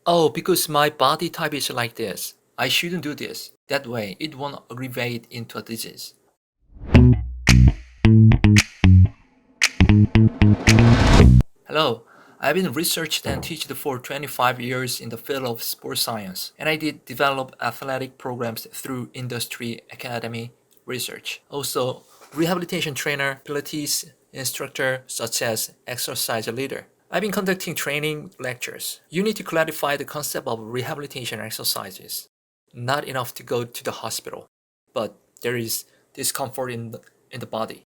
Oh, because my body type is like this. I shouldn't do this. That way, it won't aggravate into a disease. Hello, I've been researched and teaching for 25 years in the field of sports science, and I did develop athletic programs through industry, academy, research. Also, rehabilitation trainer, Pilates instructor, such as exercise leader. I've been conducting training lectures. You need to clarify the concept of rehabilitation exercises. Not enough to go to the hospital, but there is discomfort in the body.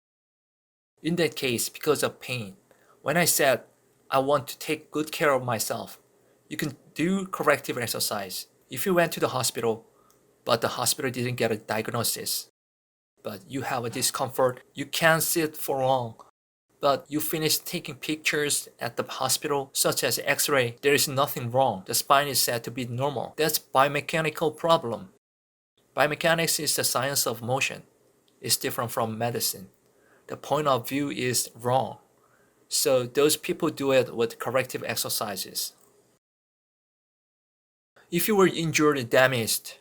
In that case, because of pain, when I said I want to take good care of myself, you can do corrective exercise. If you went to the hospital, but the hospital didn't get a diagnosis, but you have a discomfort, you can't sit for long, but you finish taking pictures at the hospital, such as x-ray, there is nothing wrong. The spine is said to be normal. That's biomechanical problem. Biomechanics is the science of motion. It's different from medicine. The point of view is wrong. So those people do it with corrective exercises. If you were injured and damaged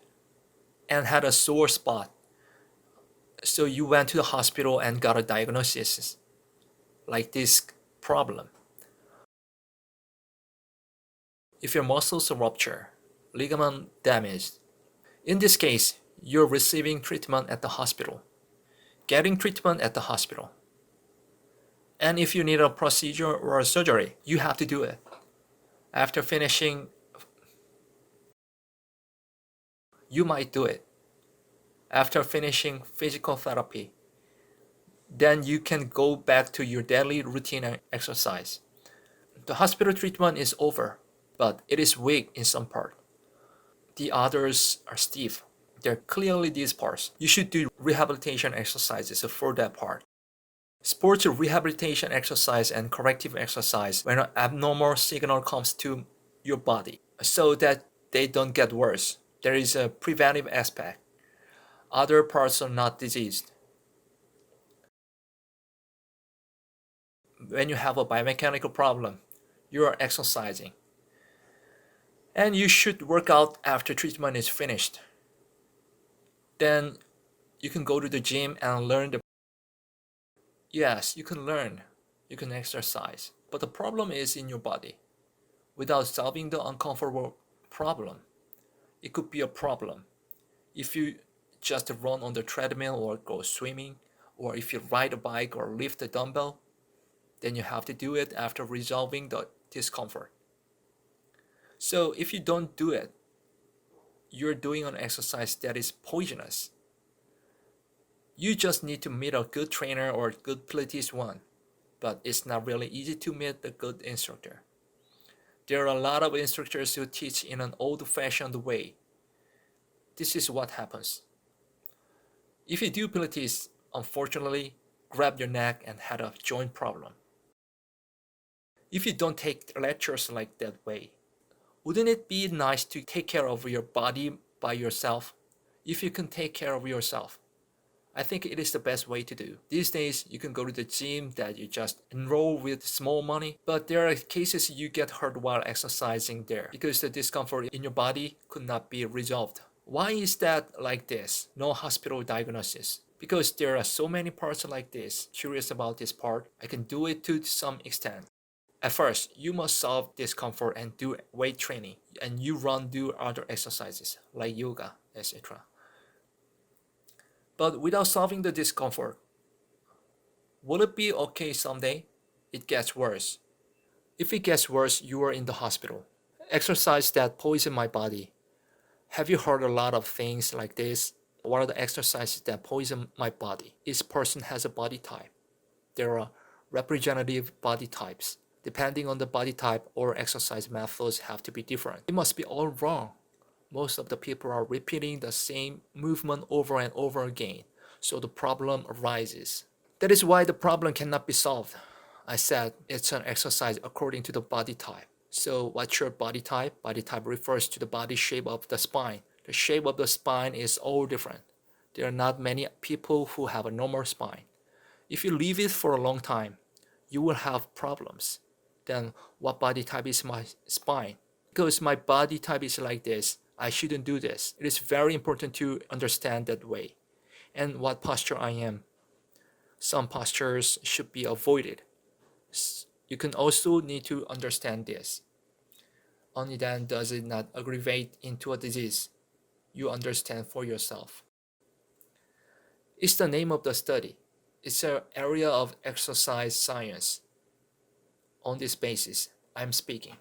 and had a sore spot, so you went to the hospital and got a diagnosis like this problem. If your muscles rupture, ligament damaged, in this case, you're receiving treatment at the hospital, getting treatment at the hospital. And if you need a procedure or a surgery, you have to do it. After finishing, you might do it. After finishing physical therapy, then you can go back to your daily routine and exercise. The hospital treatment is over, but it is weak in some part. The others are stiff. They're clearly these parts. You should do rehabilitation exercises for that part. Sports rehabilitation exercise and corrective exercise when an abnormal signal comes to your body so that they don't get worse. There is a preventive aspect. Other parts are not diseased. When you have a biomechanical problem, you are exercising. And you should work out after treatment is finished. Then you can go to the gym and learn the. Yes, you can learn. You can exercise. But the problem is in your body. Without solving the uncomfortable problem, it could be a problem. If you just run on the treadmill or go swimming, or if you ride a bike or lift a dumbbell, then you have to do it after resolving the discomfort. So if you don't do it, you're doing an exercise that is poisonous. You just need to meet a good trainer or a good Pilates one, but it's not really easy to meet a good instructor. There are a lot of instructors who teach in an old-fashioned way. This is what happens. If you do Pilates, unfortunately, grab your neck and had a joint problem. If you don't take lectures like that way, wouldn't it be nice to take care of your body by yourself? If you can take care of yourself, I think it is the best way to do. These days, you can go to the gym that you just enroll with small money, but there are cases you get hurt while exercising there because the discomfort in your body could not be resolved. Why is that like this? No hospital diagnosis. Because there are so many parts like this. Curious about this part, I can do it to some extent. At first, you must solve discomfort and do weight training, and you do other exercises like yoga, etc. But without solving the discomfort, will it be okay someday? It gets worse. If it gets worse, you are in the hospital. Exercise that poison my body. Have you heard a lot of things like this? What are the exercises that poison my body? Each person has a body type. There are representative body types. Depending on the body type or exercise methods have to be different. It must be all wrong. Most of the people are repeating the same movement over and over again, so the problem arises. That is why the problem cannot be solved. I said it's an exercise according to the body type. So what's your body type? Body type refers to the body shape of the spine. The shape of the spine is all different. There are not many people who have a normal spine. If you leave it for a long time, you will have problems. Then what body type is my spine? because my body type is like this, I shouldn't do this. It is very important to understand that way. And what posture I am. Some postures should be avoided. You can also need to understand this. Only then does it not aggravate into a disease. You understand for yourself. It's the name of the study. It's an area of exercise science. On this basis, I'm speaking.